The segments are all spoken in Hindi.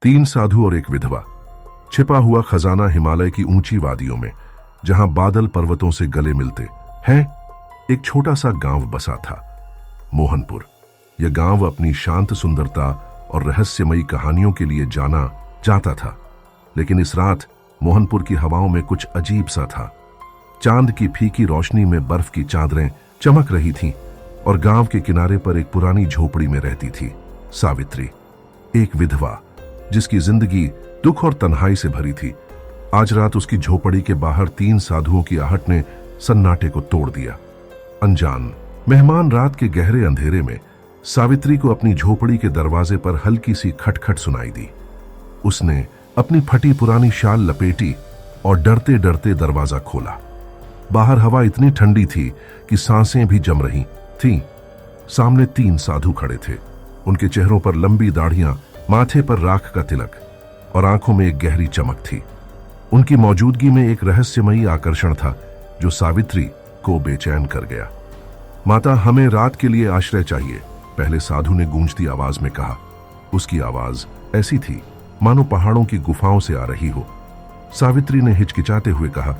तीन साधु और एक विधवा। छिपा हुआ खजाना हिमालय की ऊंची वादियों में, जहां बादल पर्वतों से गले मिलते हैं, एक छोटा सा गांव बसा था, मोहनपुर। यह गांव अपनी शांत सुंदरता और रहस्यमयी कहानियों के लिए जाना जाता था। लेकिन इस रात मोहनपुर की हवाओं में कुछ अजीब सा था। चांद की फीकी रोशनी में बर्फ की चादरें चमक रही थीं और गांव के किनारे पर एक पुरानी झोपड़ी में रहती थी सावित्री, एक विधवा जिसकी जिंदगी दुख और तन्हाई से भरी थी। आज रात उसकी झोपड़ी के बाहर तीन साधुओं की आहट ने सन्नाटे को तोड़ दिया। अनजान मेहमान रात के गहरे अंधेरे में सावित्री को अपनी झोपड़ी के दरवाजे पर हल्की सी खटखट सुनाई दी। उसने अपनी फटी पुरानी शाल लपेटी और डरते डरते दरवाजा खोला। बाहर हवा इतनी ठंडी थी कि सांसें भी जम रही थीं। सामने तीन साधु खड़े थे। उनके चेहरों पर लंबी दाढ़ियां, माथे पर राख का तिलक और आंखों में एक गहरी चमक थी। उनकी मौजूदगी में एक रहस्यमयी आकर्षण था जो सावित्री को बेचैन कर गया। माता, हमें रात के लिए आश्रय चाहिए, पहले साधु ने गूंजती आवाज में कहा। उसकी आवाज ऐसी थी मानो पहाड़ों की गुफाओं से आ रही हो। सावित्री ने हिचकिचाते हुए कहा,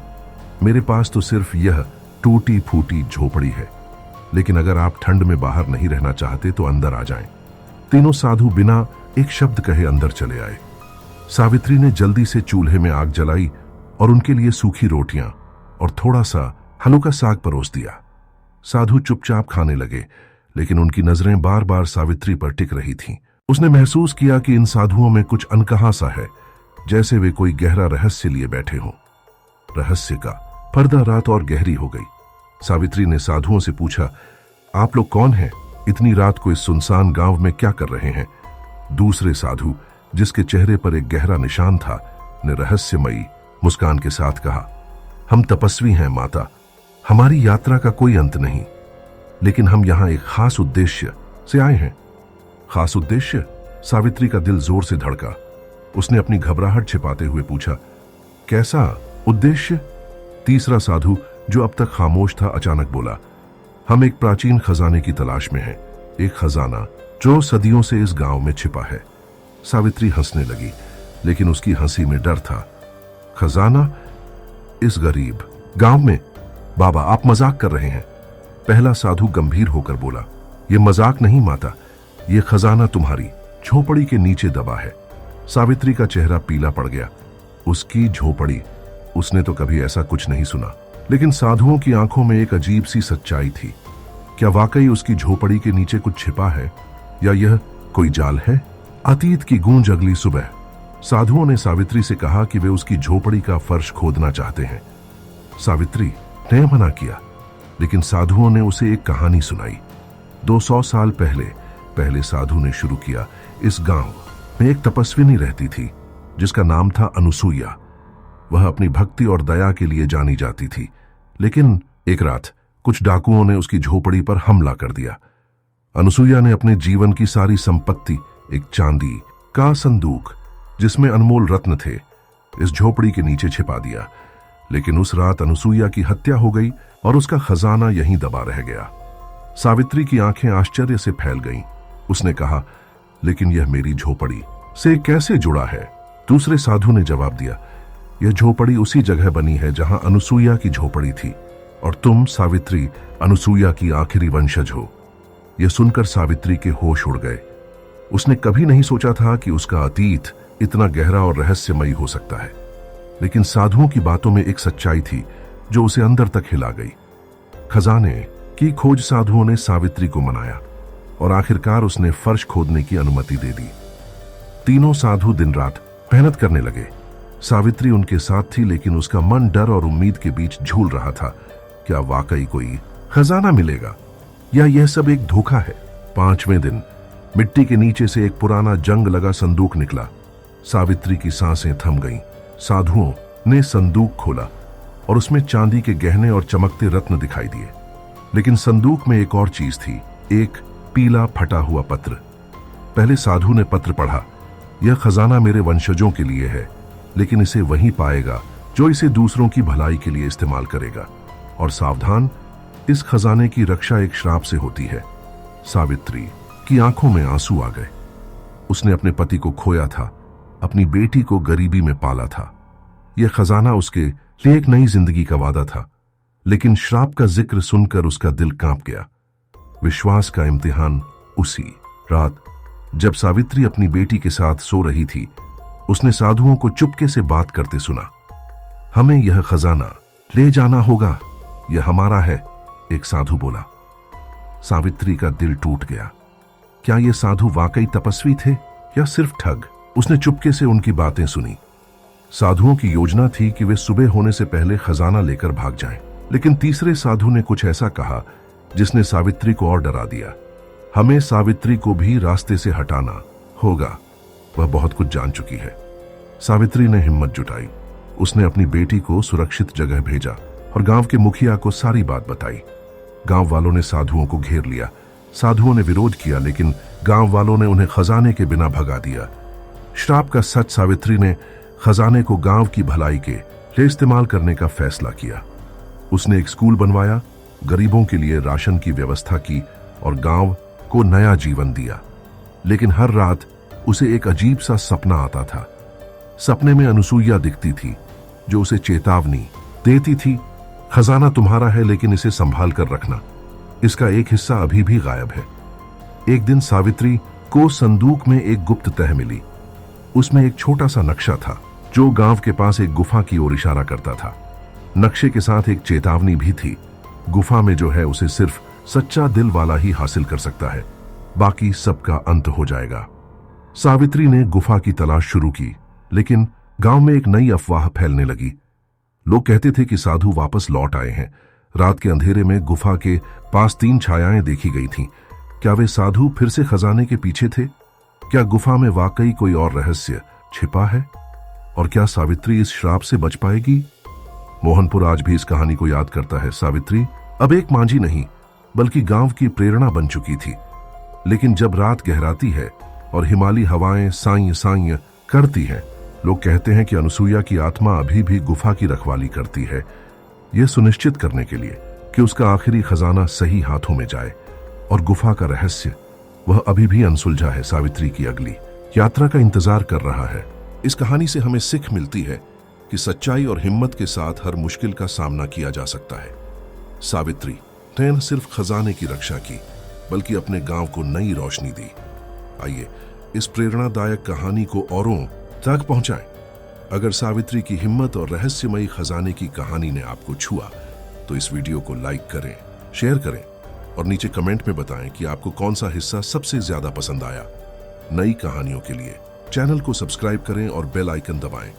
मेरे पास तो सिर्फ यह टूटी फूटी झोपड़ी है, लेकिन अगर आप ठंड में बाहर नहीं रहना चाहते तो अंदर आ जाएं। तीनों साधु बिना एक शब्द कहे अंदर चले आए। सावित्री ने जल्दी से चूल्हे में आग जलाई और उनके लिए सूखी रोटियां और थोड़ा सा हलुका साग परोस दिया। साधु चुपचाप खाने लगे, लेकिन उनकी नजरें बार बार सावित्री पर टिक रही थीं। उसने महसूस किया कि इन साधुओं में कुछ अनकहा सा है, जैसे वे कोई गहरा रहस्य लिए बैठे हों। रहस्य का पर्दा रात और गहरी हो गई। सावित्री ने साधुओं से पूछा, आप लोग कौन हैं? इतनी रात को इस सुनसान गांव में क्या कर रहे हैं? दूसरे साधु, जिसके चेहरे पर एक गहरा निशान था, ने रहस्यमयी मुस्कान के साथ कहा, हम तपस्वी हैं माता, हमारी यात्रा का कोई अंत नहीं, लेकिन हम यहां एक खास उद्देश्य से आए हैं। खास उद्देश्य? सावित्री का दिल जोर से धड़का। उसने अपनी घबराहट छिपाते हुए पूछा, कैसा उद्देश्य? तीसरा साधु, जो अब तक खामोश था, अचानक बोला, हम एक प्राचीन खजाने की तलाश में हैं, एक खजाना जो सदियों से इस गांव में छिपा है। सावित्री हंसने लगी, लेकिन उसकी हंसी में डर था। खजाना इस गरीब गांव में? बाबा, आप मजाक कर रहे हैं। पहला साधु गंभीर होकर बोला, यह मजाक नहीं माता, यह खजाना तुम्हारी झोपड़ी के नीचे दबा है। सावित्री का चेहरा पीला पड़ गया। उसकी झोपड़ी? उसने तो कभी ऐसा कुछ नहीं सुना, लेकिन साधुओं की आंखों में एक अजीब सी सच्चाई थी। क्या वाकई उसकी झोपड़ी के नीचे कुछ छिपा है, या यह कोई जाल है? अतीत की गूंज अगली सुबह। साधुओं ने सावित्री से कहा कि वे उसकी झोपड़ी का फर्श खोदना चाहते हैं। सावित्री ने मना किया, लेकिन साधुओं ने उसे एक कहानी सुनाई। 200 साल पहले साधु ने शुरू किया। इस गांव में एक तपस्विनी रहती थी जिसका नाम था अनुसुईया। वह अपनी भक्ति और दया के लिए जानी जाती थी, लेकिन एक रात कुछ डाकुओं ने उसकी झोपड़ी पर हमला कर दिया। अनुसुईया ने अपने जीवन की सारी संपत्ति, एक चांदी का संदूक जिसमें अनमोल रत्न थे, इस झोपड़ी के नीचे छिपा दिया। लेकिन उस रात अनुसुईया की हत्या हो गई और उसका खजाना यहीं दबा रह गया। सावित्री की आंखें आश्चर्य से फैल गईं। उसने कहा, लेकिन यह मेरी झोपड़ी से कैसे जुड़ा है? दूसरे साधु ने जवाब दिया, यह झोपड़ी उसी जगह बनी है जहां अनुसुईया की झोपड़ी थी, और तुम सावित्री अनुसुईया की आखिरी वंशज हो। यह सुनकर सावित्री के होश उड़ गए। उसने कभी नहीं सोचा था कि उसका अतीत इतना गहरा और रहस्यमयी हो सकता है, लेकिन साधुओं की बातों में एक सच्चाई थी जो उसे अंदर तक हिला गई। खजाने की खोज साधुओं ने सावित्री को मनाया और आखिरकार उसने फर्श खोदने की अनुमति दे दी। तीनों साधु दिन रात मेहनत करने लगे। सावित्री उनके साथ थी, लेकिन उसका मन डर और उम्मीद के बीच झूल रहा था। क्या वाकई कोई खजाना मिलेगा, या यह सब एक धोखा है? 5वें दिन मिट्टी के नीचे से एक पुराना जंग लगा संदूक निकला। सावित्री की सांसें थम गईं। साधुओं ने संदूक खोला और उसमें चांदी के गहने और चमकते रत्न दिखाई दिए, लेकिन संदूक में एक और चीज थी, एक पीला फटा हुआ पत्र। पहले साधु ने पत्र पढ़ा, यह खजाना मेरे वंशजों के लिए है, लेकिन इसे वही पाएगा जो इसे दूसरों की भलाई के लिए इस्तेमाल करेगा। और सावधान, इस खजाने की रक्षा एक श्राप से होती है। सावित्री की आंखों में आंसू आ गए। उसने अपने पति को खोया था, अपनी बेटी को गरीबी में पाला था। यह खजाना उसके लिए एक नई जिंदगी का वादा था, लेकिन श्राप का जिक्र सुनकर उसका दिल कांप गया। विश्वास का इम्तिहान। उसी रात जब सावित्री अपनी बेटी के साथ सो रही थी, उसने साधुओं को चुपके से बात करते सुना। हमें यह खजाना ले जाना होगा, यह हमारा है, एक साधु बोला। सावित्री का दिल टूट गया। क्या ये साधु वाकई तपस्वी थे या सिर्फ ठग? उसने चुपके से उनकी बातें सुनी। साधुओं की योजना थी कि वे सुबह होने से पहले खजाना लेकर भाग जाएं, लेकिन तीसरे साधु ने कुछ ऐसा कहा जिसने सावित्री को और डरा दिया। हमें सावित्री को भी रास्ते से हटाना होगा, वह बहुत कुछ जान चुकी है। सावित्री ने हिम्मत जुटाई। उसने अपनी बेटी को सुरक्षित जगह भेजा और गांव के मुखिया को सारी बात बताई। गांव वालों ने साधुओं को घेर लिया। साधुओं ने विरोध किया, लेकिन गांव वालों ने उन्हें खजाने के बिना भगा दिया। श्राप का सच। सावित्री ने खजाने को गांव की भलाई के लिए इस्तेमाल करने का फैसला किया। उसने एक स्कूल बनवाया, गरीबों के लिए राशन की व्यवस्था की और गांव को नया जीवन दिया। लेकिन हर रात उसे एक अजीब सा सपना आता था। सपने में अनसुईया दिखती थी, जो उसे चेतावनी देती थी, खजाना तुम्हारा है, लेकिन इसे संभाल कर रखना, इसका एक हिस्सा अभी भी गायब है। एक दिन सावित्री को संदूक में एक गुप्त तह मिली। उसमें एक छोटा सा नक्शा था जो गांव के पास एक गुफा की ओर इशारा करता था। नक्शे के साथ एक चेतावनी भी थी। गुफा में जो है उसे सिर्फ सच्चा दिल वाला ही हासिल कर सकता है, बाकी सबका अंत हो जाएगा। सावित्री ने गुफा की तलाश शुरू की, लेकिन गांव में एक नई अफवाह फैलने लगी। लोग कहते थे कि साधु वापस लौट आए हैं। रात के अंधेरे में गुफा के पास 3 छायाएं देखी गई थीं। क्या वे साधु फिर से खजाने के पीछे थे? क्या गुफा में वाकई कोई और रहस्य छिपा है? और क्या सावित्री इस श्राप से बच पाएगी? मोहनपुर आज भी इस कहानी को याद करता है। सावित्री अब एक मांझी नहीं, बल्कि गांव की प्रेरणा बन चुकी थी। लेकिन जब रात गहराती है और हिमालयी हवाएं साई साई करती हैं, लोग कहते हैं कि अनसुईया की आत्मा अभी भी गुफा की रखवाली करती है, यह सुनिश्चित करने के लिए कि उसका आखिरी खजाना सही हाथों में जाए। और गुफा का रहस्य वह अभी भी अनसुलझा है। सावित्री की अगली यात्रा का इंतजार कर रहा है। इस कहानी से हमें सीख मिलती है कि सच्चाई और हिम्मत के साथ हर मुश्किल का सामना किया जा सकता है। सावित्री ने न सिर्फ खजाने की रक्षा की, बल्कि अपने गांव को नई रोशनी दी। आइए इस प्रेरणादायक कहानी को औरों तक पहुंचाएं। अगर सावित्री की हिम्मत और रहस्यमयी खजाने की कहानी ने आपको छुआ, तो इस वीडियो को लाइक करें, शेयर करें और नीचे कमेंट में बताएं कि आपको कौन सा हिस्सा सबसे ज्यादा पसंद आया। नई कहानियों के लिए चैनल को सब्सक्राइब करें और बेल आइकन दबाएं